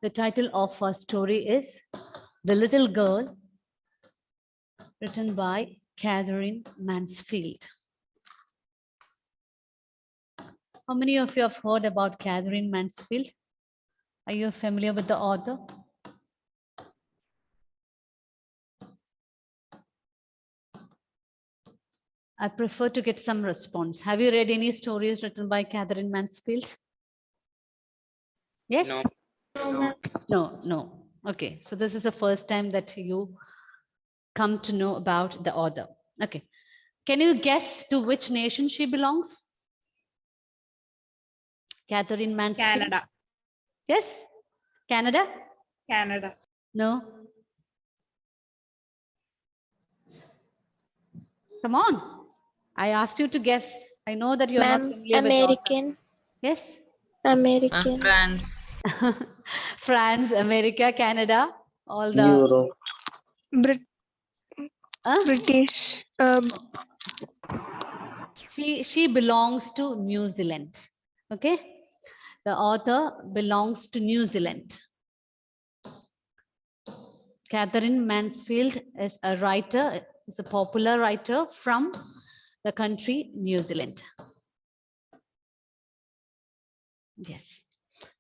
The title of our story is The Little Girl, written by Catherine Mansfield. How many of you have heard about Catherine Mansfield? Are you familiar with the author? I prefer to get some response. Have you read any stories written by Catherine Mansfield? Yes? No. Okay, so this is the first time that you come to know about the author. Okay. Can you guess to which nation she belongs? Catherine Mansfield? Canada. Yes? Canada? Canada. No? Come on. I asked you to guess. I know that you're not familiar with the author. American. Yes? American. France. France, America, Canada, all the... Europe. British. She belongs to New Zealand. Okay? The author belongs to New Zealand. Catherine Mansfield is a writer, is a popular writer from the country New Zealand. Yes.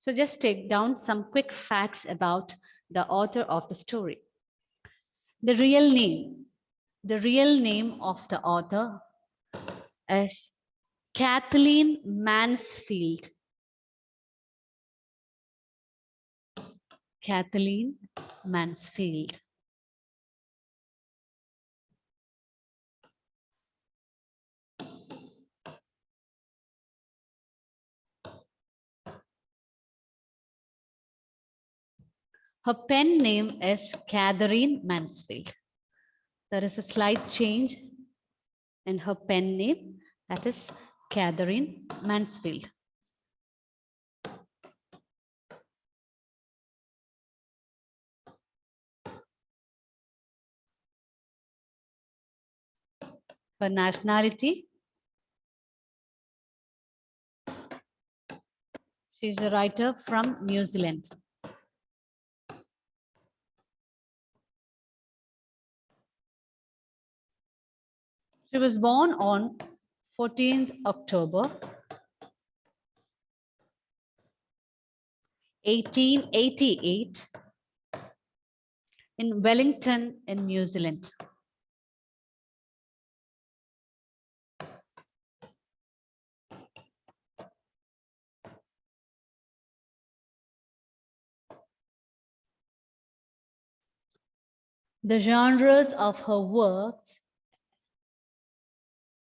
So just take down some quick facts about the author of the story. The real name of the author is Kathleen Mansfield. Kathleen Mansfield. Her pen name is Catherine Mansfield. There is a slight change in her pen name, that is Catherine Mansfield. Her nationality, she's a writer from New Zealand. She was born on 14th October 1888 in Wellington in New Zealand. The genres of her works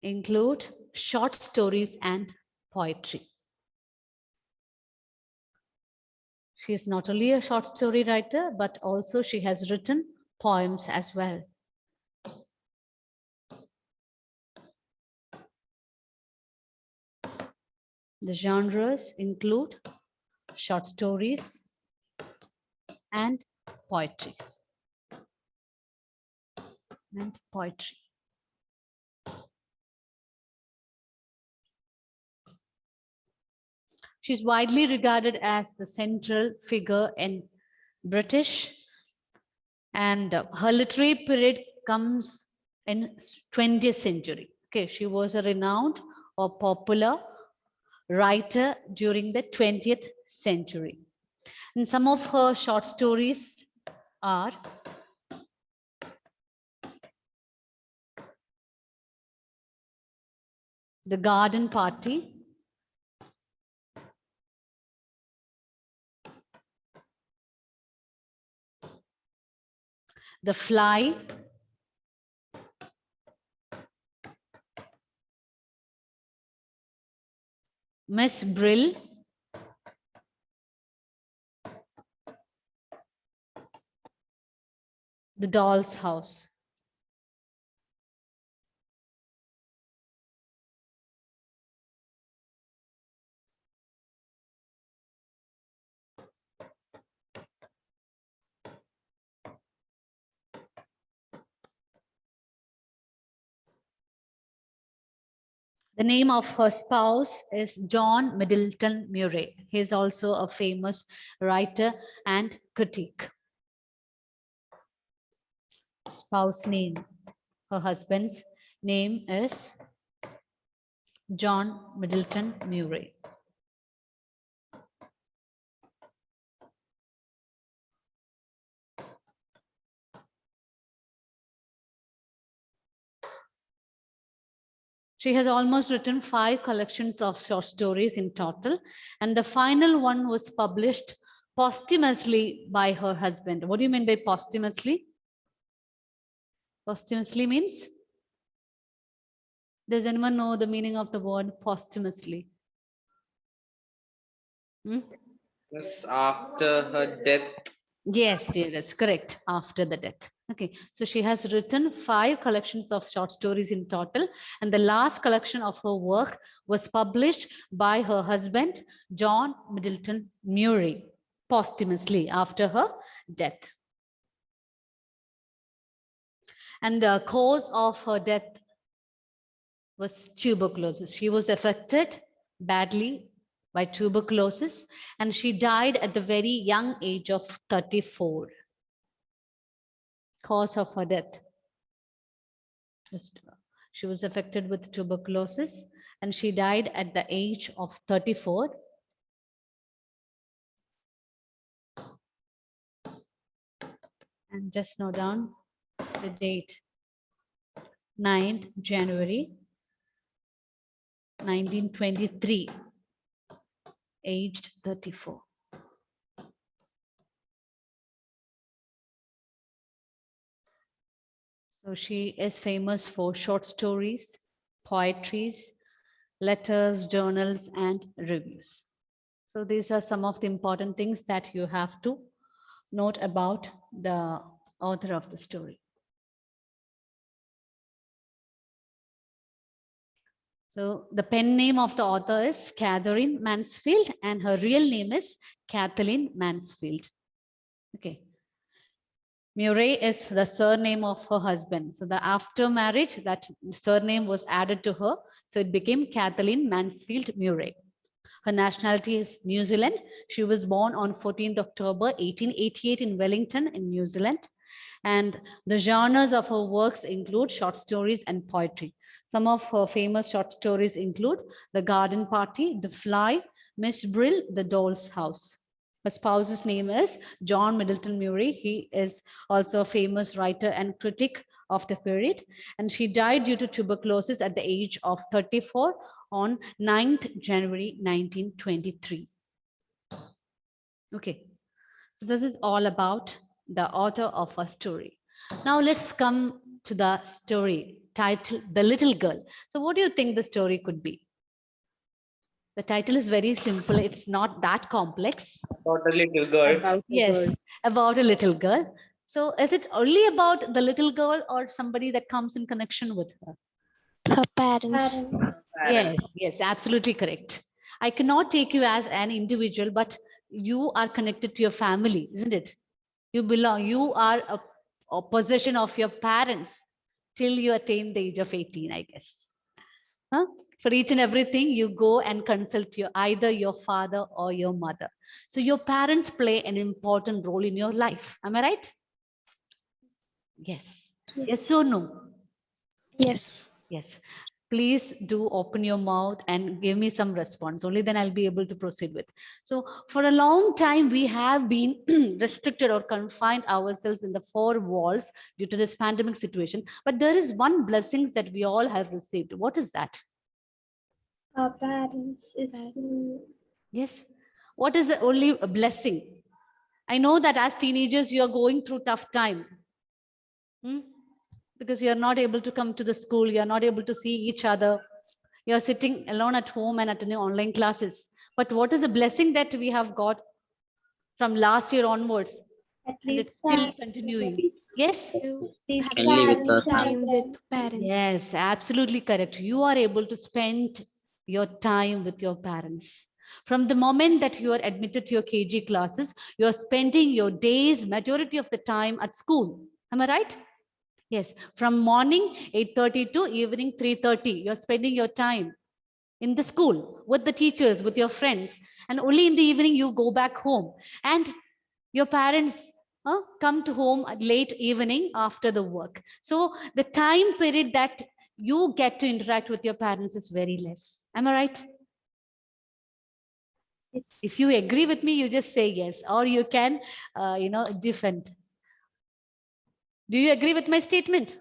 include short stories and poetry. She is not only a short story writer, but also she has written poems as well. The genres include short stories and poetry. She's widely regarded as the central figure in British, and her literary period comes in 20th century. Okay, she was a renowned or popular writer during the 20th century. And some of her short stories are The Garden Party, The Fly, Miss Brill, The Doll's House. The name of her spouse is John Middleton Murray. He is also a famous writer and critic. Spouse name. Her husband's name is John Middleton Murray. She has almost written 5 collections of short stories in total, and the final one was published posthumously by her husband. What do you mean by posthumously? Posthumously means? Does anyone know the meaning of the word posthumously? Hmm? Yes, after her death. Yes, dearest, correct. After the death. Okay, so she has written 5 collections of short stories in total, and the last collection of her work was published by her husband, John Middleton Murray, posthumously after her death. And the cause of her death was tuberculosis. She was affected badly by tuberculosis, and she died at the very young age of 34. Cause of her death. She was affected with tuberculosis and she died at the age of 34. And just note down the date, 9th January 1923, aged 34. So she is famous for short stories, poetries, letters, journals, and reviews. So these are some of the important things that you have to note about the author of the story. So the pen name of the author is Catherine Mansfield and her real name is Kathleen Mansfield. Okay. Murray is the surname of her husband. So the after marriage, that surname was added to her. So it became Kathleen Mansfield Murray. Her nationality is New Zealand. She was born on 14th October 1888 in Wellington in New Zealand. And the genres of her works include short stories and poetry. Some of her famous short stories include The Garden Party, The Fly, Miss Brill, The Doll's House. Her spouse's name is John Middleton Murray. He is also a famous writer and critic of the period. And she died due to tuberculosis at the age of 34 on 9th January 1923. Okay, so this is all about the author of a story. Now let's come to the story titled The Little Girl. So what do you think the story could be? The title is very simple. It's not that complex. About a little girl. Yes, about a little girl. So is it only about the little girl or somebody that comes in connection with her? Her parents. Yes, yes, absolutely correct. I cannot take you as an individual, but you are connected to your family, isn't it? You belong, you are a possession of your parents till you attain the age of 18, I guess. Huh? For each and everything, you go and consult either your father or your mother. So your parents play an important role in your life. Am I right? Yes. Yes or no? Yes. Yes. Please do open your mouth and give me some response. Only then I'll be able to proceed with. So for a long time, we have been restricted or confined ourselves in the 4 walls due to this pandemic situation. But there is one blessing that we all have received. What is that? Our parents is to Yes. What is the only blessing? I know that as teenagers, you are going through tough time. Because you're not able to come to the school, you're not able to see each other. You're sitting alone at home and attending online classes. But what is the blessing that we have got from last year onwards? at And least it's still continuing. Yes? these Only with parents our are time there. with parents. Yes, absolutely correct. You are able to spend your time with your parents. From the moment that you are admitted to your KG classes, you are spending your days, majority of the time at school. Am I right? Yes, from morning 8:30 to evening 3:30, you're spending your time. in the school, with the teachers, with your friends, and only in the evening you go back home. And your parents come to home at late evening after the work. So the time period that you get to interact with your parents is very less. Am I right? Yes. If you agree with me, you just say yes, or you can, defend. Do you agree with my statement?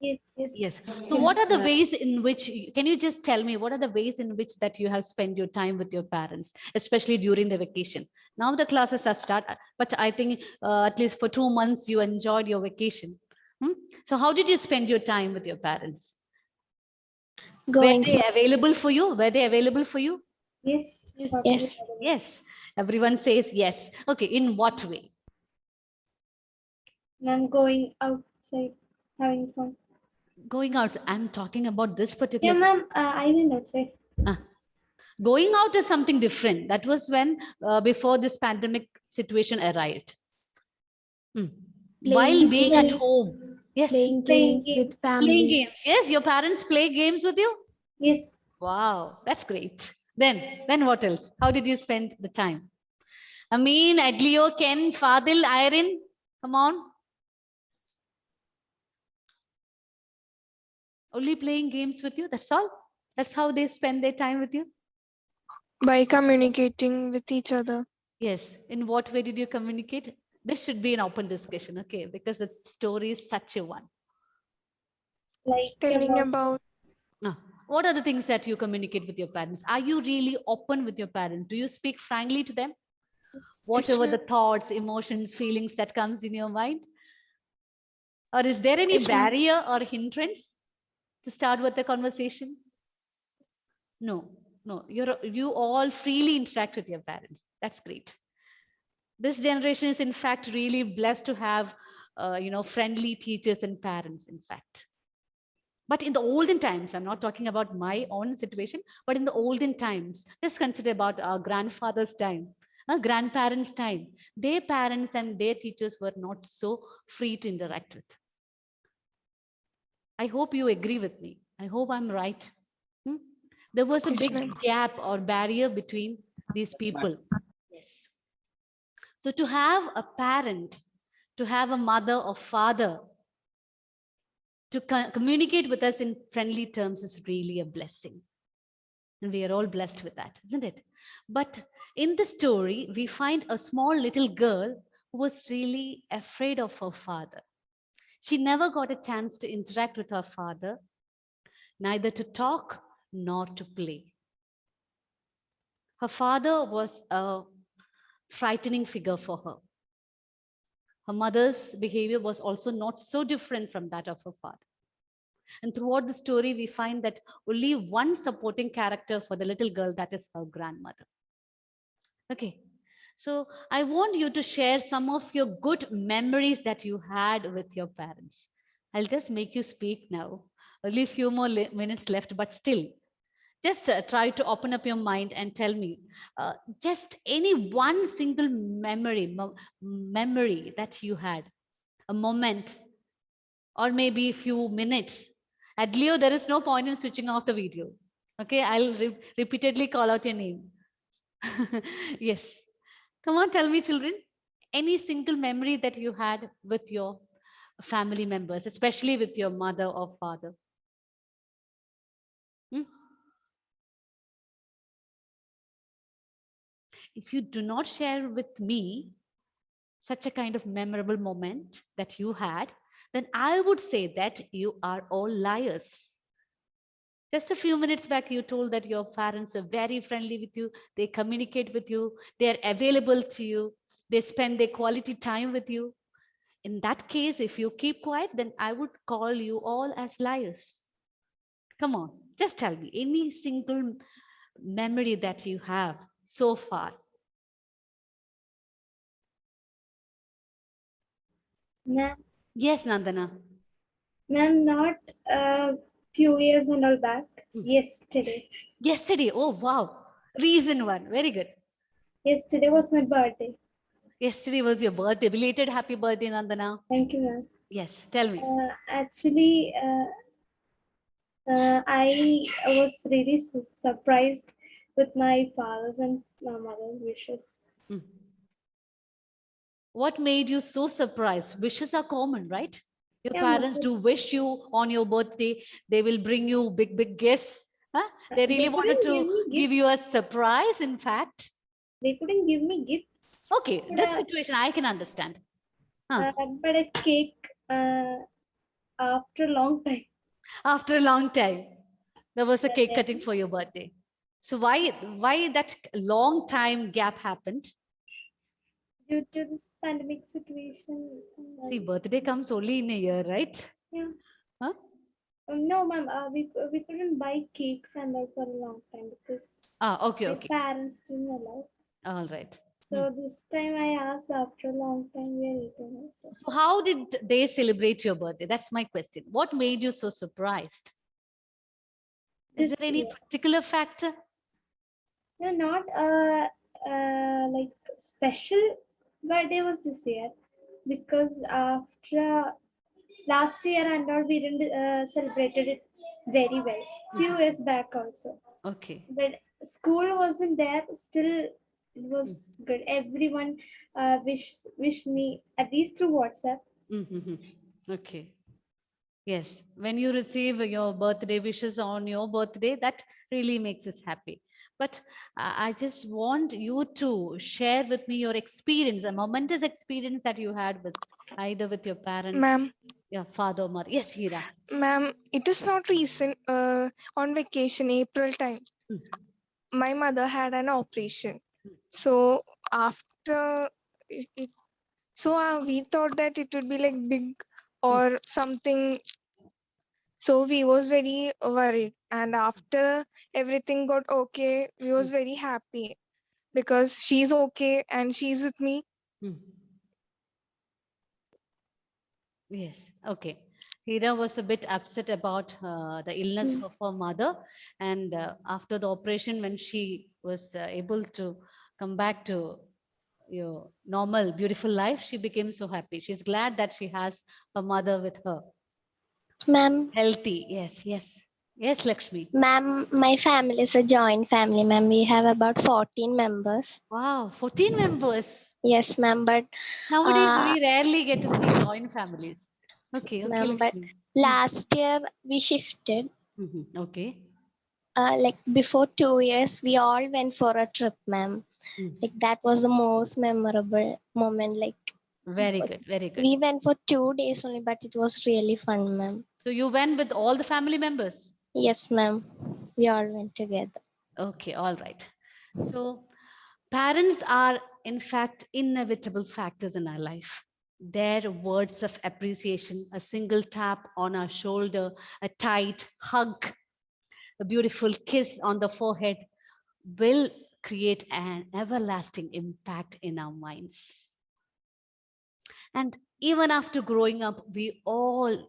Yes. Yes. So what are the ways in which, can you just tell me, what are the ways in which that you have spent your time with your parents, especially during the vacation? Now the classes have started, but I think at least for 2 months you enjoyed your vacation. So how did you spend your time with your parents? Going Were they available for you? Were they available for you? Yes. Yes. Yes. Everyone says yes. Okay. In what way? I'm going outside having fun. Going out. I'm talking about this Yeah, particular. ma'am. I went outside. Going out is something different. That was when before this pandemic situation arrived. While being at home. Yes. Playing Playing games with games. Playing family. games. Yes. Your parents play games with you? Yes. Wow. That's great. Then what else? How did you spend the time? Amin, Adlio, Ken, Fadil, Irene. Come on. Only playing games with you. That's all. That's how they spend their time with you. By communicating with each other. Yes. In what way did you communicate? This should be an open discussion, okay? Because the story is such a one. Like Telling about about Now, what are the things that you communicate with your parents? Are you really open with your parents? Do you speak frankly to them? Whatever the ma'am. thoughts, emotions, feelings that comes in your mind? Or is there any Yes, ma'am. barrier or hindrance to start with the conversation? No, no. You all freely interact with your parents. That's great. This generation is in fact really blessed to have friendly teachers and parents, in fact. But in the olden times, I'm not talking about my own situation, but in the olden times, just consider about our grandfather's time, our grandparents' time. Their parents and their teachers were not so free to interact with. I hope you agree with me. I hope I'm right. There was a Yes, big ma'am. gap or barrier between these Yes, ma'am. people. Yes. So to have a parent, to have a mother or father to communicate with us in friendly terms is really a blessing. And we are all blessed with that, isn't it? But in the story, we find a small little girl who was really afraid of her father. She never got a chance to interact with her father, neither to talk nor to play. Her father was a frightening figure for her. Her mother's behavior was also not so different from that of her father. And throughout the story, we find that only one supporting character for the little girl, that is her grandmother. Okay. So I want you to share some of your good memories that you had with your parents. I'll just make you speak now. Only a few more minutes left, but still, just try to open up your mind and tell me just any one single memory that you had, a moment, or maybe a few minutes. At Leo, there is no point in switching off the video. Okay, I'll repeatedly call out your name. Yes. Come on, tell me, children, any single memory that you had with your family members, especially with your mother or father. Hmm? If you do not share with me such a kind of memorable moment that you had, then I would say that you are all liars. Just a few minutes back, you told that your parents are very friendly with you. They communicate with you. They're available to you. They spend their quality time with you. In that case, if you keep quiet, then I would call you all as liars. Come on, just tell me any single memory that you have so far. ma'am. Yes, Nandana. Ma'am, not a few years and all back. Yesterday. Yesterday. Oh, wow. Reason one. Very good. Yesterday was my birthday. Yesterday was your birthday. Belated happy birthday, Nandana. Thank you, ma'am. Yes, tell me. Actually, I was really surprised with my father's and my mother's wishes. Mm. What made you so surprised? Wishes are common, right? Your Yeah, parents mother, do wish you on your birthday. They will bring you big, big gifts. Huh? They really they wanted couldn't give to me give gift. you a surprise, in fact. They couldn't give me gift, Okay, but this situation I can understand. Huh. but a cake after a long time. After a long time, there was a cake Uh, cutting for your birthday. So why that long time gap happened? Due to this pandemic situation. See, birthday comes only in a year, right? Yeah. Huh? No, ma'am. We couldn't buy cakes and all for a long time because Ah, okay, my okay. parents didn't allow. All right. So this time I asked after a long time we are eating it. So how did they celebrate your birthday? That's my question. What made you so surprised? Is there This any year. particular factor? No, not like special birthday was this year because after last year and all we didn't celebrated it very well. Few years back also, Okay. but school wasn't there. Still, it was good. Everyone wished me at least through WhatsApp. Mm-hmm. Okay. Yes. When you receive your birthday wishes on your birthday, that really makes us happy. But I just want you to share with me your experience, a momentous experience that you had with either with your parent, Ma'am, your father or mother. Yes, Hira. ma'am, it is not recent. On vacation, April time, Mm. my mother had an operation. So after it, so we thought that it would be like big or something. So we was very worried. And after everything got okay, we was very happy because she's okay and she's with me. Mm. Yes, okay. Hira was a bit upset about the illness of her mother. And after the operation, when she was able to come back to your normal, beautiful life, she became so happy. She's glad that she has her mother with her. Ma'am, Healthy. Yes, yes. Yes, Lakshmi. ma'am, my family is a joint family, ma'am. We have about 14 members. Wow, 14 members. Yes, ma'am, but Nowadays, uh, we rarely get to see joint families. Okay, yes, okay, ma'am, but Lakshmi. last year we shifted. Okay. Like before 2 years, we all went for a trip, ma'am. Mm. Like that was the most memorable moment. Like Very good, very good. we went for 2 days only, but it was really fun, ma'am. So you went with all the family members? Yes, ma'am. We all went together. Okay, all right. So parents are, in fact, inevitable factors in our life. Their words of appreciation, a single tap on our shoulder, a tight hug, a beautiful kiss on the forehead will create an everlasting impact in our minds. And even after growing up, we all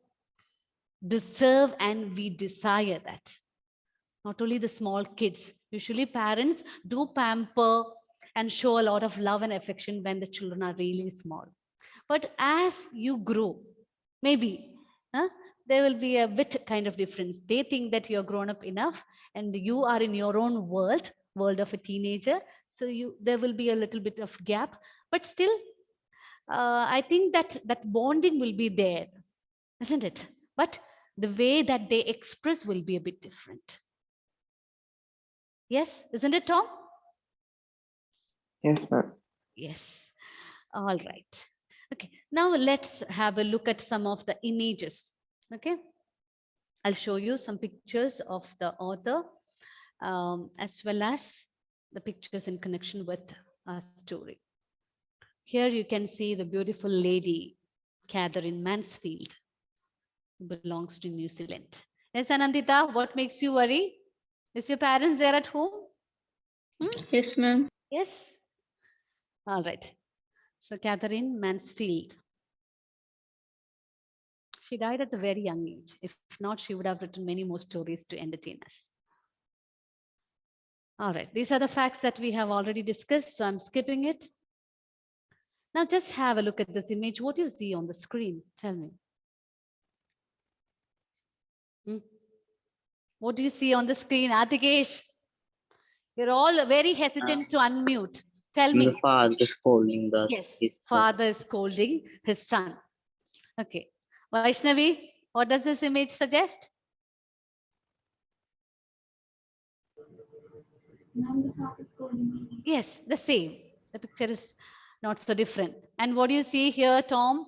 deserve and we desire that. Not only the small kids, usually parents do pamper and show a lot of love and affection when the children are really small. But as you grow, maybe huh, there will be a bit kind of difference. They think that you're grown up enough and you are in your own world of a teenager. So there will be a little bit of gap, but still, I think that that bonding will be there, isn't it? But the way that they express will be a bit different. Yes, isn't it, Tom? Yes, ma'am. Yes. All right. Okay. Now let's have a look at some of the images. Okay. I'll show you some pictures of the author as well as the pictures in connection with our story. Here you can see the beautiful lady, Catherine Mansfield, who belongs to New Zealand. Yes, Anandita, what makes you worry? Is your parents there at home? Yes, ma'am. Yes. All right. So Catherine Mansfield. She died at a very young age. If not, she would have written many more stories to entertain us. All right. These are the facts that we have already discussed, so I'm skipping it. Now just have a look at this image. What do you see on the screen? Tell me. Hmm? What do you see on the screen? Atikesh, you're all very hesitant to unmute. Tell me. The father scolding Yes, his son. father is scolding his son. Okay. Vaishnavi, what does this image suggest? Yes, the same. The picture is not so different. And what do you see here, Tom?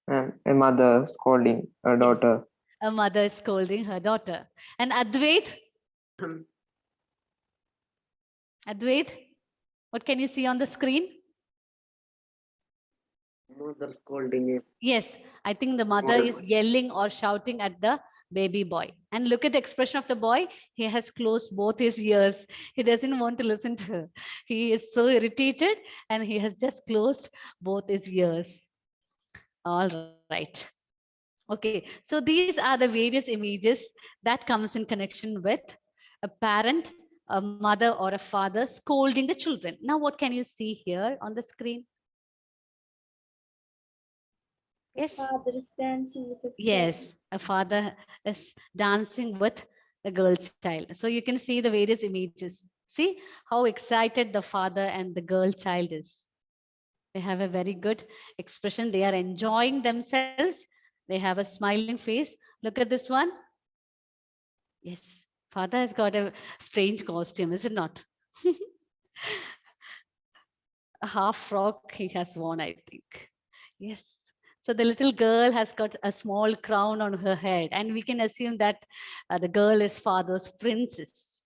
A mother scolding her daughter. A mother is scolding her daughter. And Advait? Advait, what can you see on the screen? Mother scolding his Yes, I think the mother is yelling or shouting at the baby boy. And look at the expression of the boy. He has closed both his ears. He doesn't want to listen to her. He is so irritated and he has just closed both his ears. All right. Okay, so these are the various images that comes in connection with a parent, a mother or a father scolding the children. Now, what can you see here on the screen? Yes. Father is dancing with his Yes, child. a father is dancing with a girl child. So you can see the various images. See how excited the father and the girl child is. They have a very good expression. They are enjoying themselves. They have a smiling face. Look at this one. Yes, father has got a strange costume, is it not? A half frock he has worn, I think. Yes. So the little girl has got a small crown on her head, and we can assume that the girl is father's princess.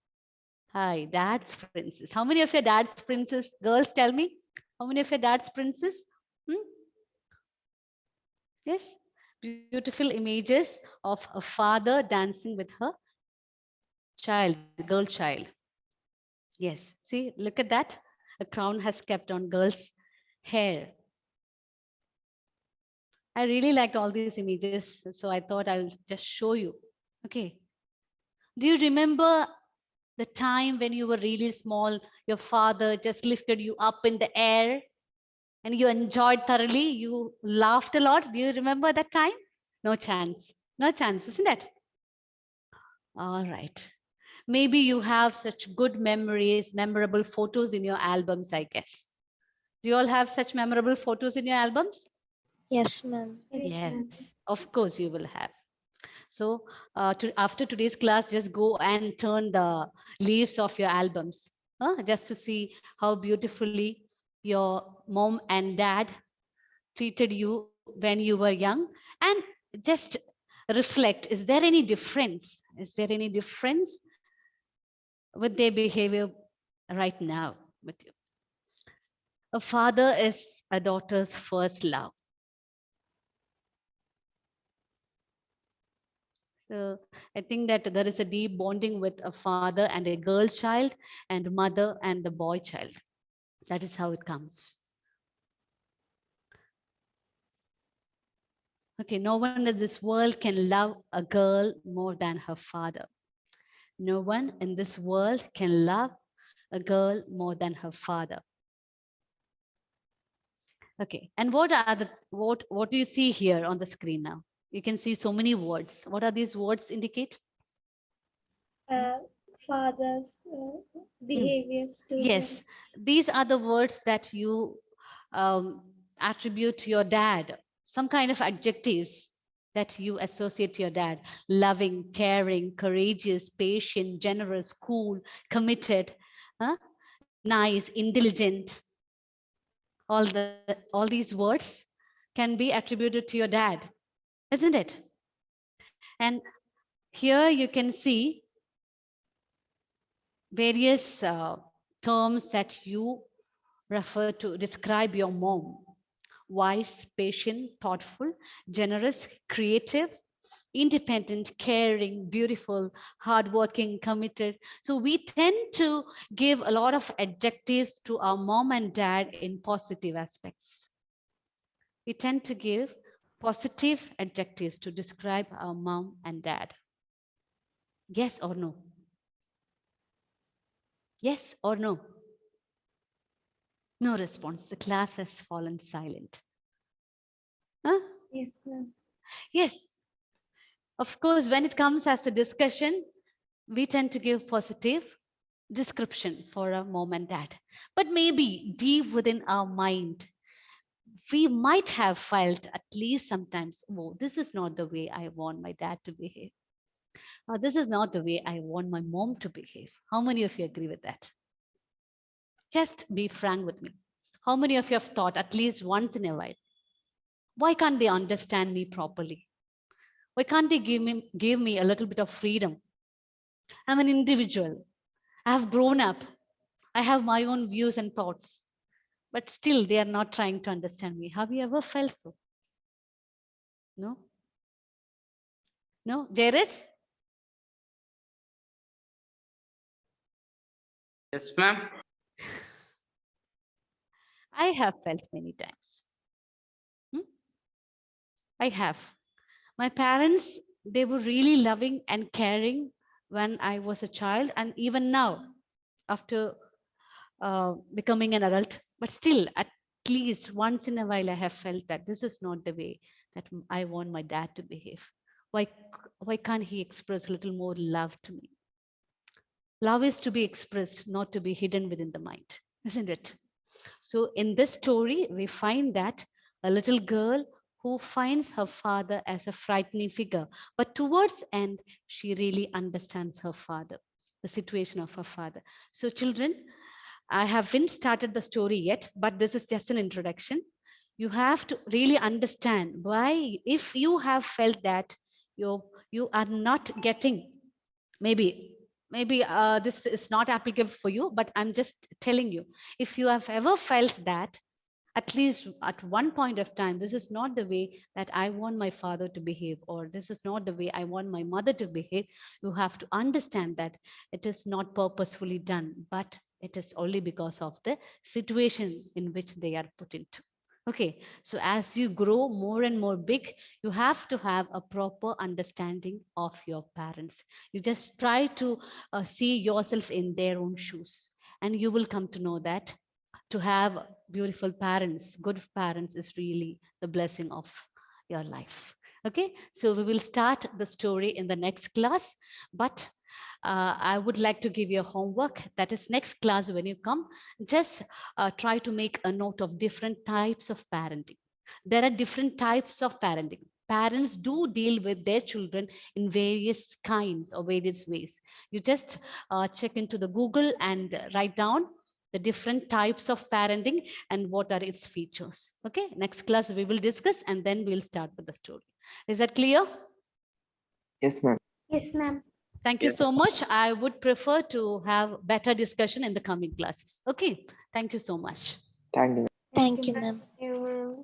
Hi, dad's princess. How many of your dad's princess? Girls, tell me. How many of your dad's princess? Hmm? Yes. Beautiful images of a father dancing with her child, girl child. Yes. See, look at that. A crown has kept on girl's hair. I really liked all these images, so I thought I'll just show you. Okay. Do you remember the time when you were really small, your father just lifted you up in the air and you enjoyed thoroughly? You laughed a lot. Do you remember that time? No chance. No chance, isn't it? All right. Maybe you have such good memories, memorable photos in your albums, I guess. Do you all have such memorable photos in your albums? Yes, ma'am. Yes, of course you will have. So after today's class, just go and turn the leaves of your albums, just to see how beautifully your mom and dad treated you when you were young. And just reflect, is there any difference? Is there any difference with their behavior right now with you? A father is a daughter's first love. So I think that there is a deep bonding with a father and a girl child and mother and the boy child. That is how it comes. Okay, no one in this world can love a girl more than her father. No one in this world can love a girl more than her father. Okay, and what do you see here on the screen now? You can see so many words. What are these words indicate? Father's behaviors to Yes, these are the words that you attribute to your dad, some kind of adjectives that you associate to your dad: loving, caring, courageous, patient, generous, cool, committed, nice, intelligent. All these words can be attributed to your dad, isn't it? And here you can see various terms that you refer to describe your mom: wise, patient, thoughtful, generous, creative, independent, caring, beautiful, hardworking, committed. So we tend to give a lot of adjectives to our mom and dad in positive aspects. We tend to give positive adjectives to describe our mom and dad. Yes or no? Yes or no? No response. The class has fallen silent. Huh? yes, ma'am. Yes. Of course, when it comes as a discussion, we tend to give positive description for a mom and dad. But maybe deep within our mind, we might have felt at least sometimes, oh, this is not the way I want my dad to behave. This is not the way I want my mom to behave. How many of you agree with that? Just be frank with me. How many of you have thought at least once in a while, why can't they understand me properly? Why can't they give me a little bit of freedom? I'm an individual. I have grown up. I have my own views and thoughts. But still, they are not trying to understand me. Have you ever felt so? No? No? Jairus? Yes, ma'am. I have felt many times. I have. My parents, they were really loving and caring when I was a child, and even now, after becoming an adult. But still, at least once in a while, I have felt that this is not the way that I want my dad to behave. Why can't he express a little more love to me? Love is to be expressed, not to be hidden within the mind, isn't it? So in this story, we find that a little girl who finds her father as a frightening figure, but towards the end, she really understands her father, the situation of her father. So children, I haven't started the story yet, but this is just an introduction. You have to really understand why, if you have felt that you are not getting, maybe this is not applicable for you, but I'm just telling you, if you have ever felt that at least at one point of time, this is not the way that I want my father to behave, or this is not the way I want my mother to behave, you have to understand that it is not purposefully done, but it is only because of the situation in which they are put into. Okay, so as you grow more and more big, you have to have a proper understanding of your parents. You just try to see yourself in their own shoes, and you will come to know that to have beautiful parents, good parents, is really the blessing of your life. Okay, so we will start the story in the next class, but I would like to give you a homework. That is, next class when you come, just try to make a note of different types of parenting. There are different types of parenting. Parents do deal with their children in various kinds or various ways. You just check into the Google and write down the different types of parenting and what are its features. Okay, next class we will discuss, and then we'll start with the story. Is that clear? Yes, ma'am. Yes, ma'am. Thank you Yes. so much. I would prefer to have better discussion in the coming classes. Okay, thank you so much. Thank you. Thank you, ma'am.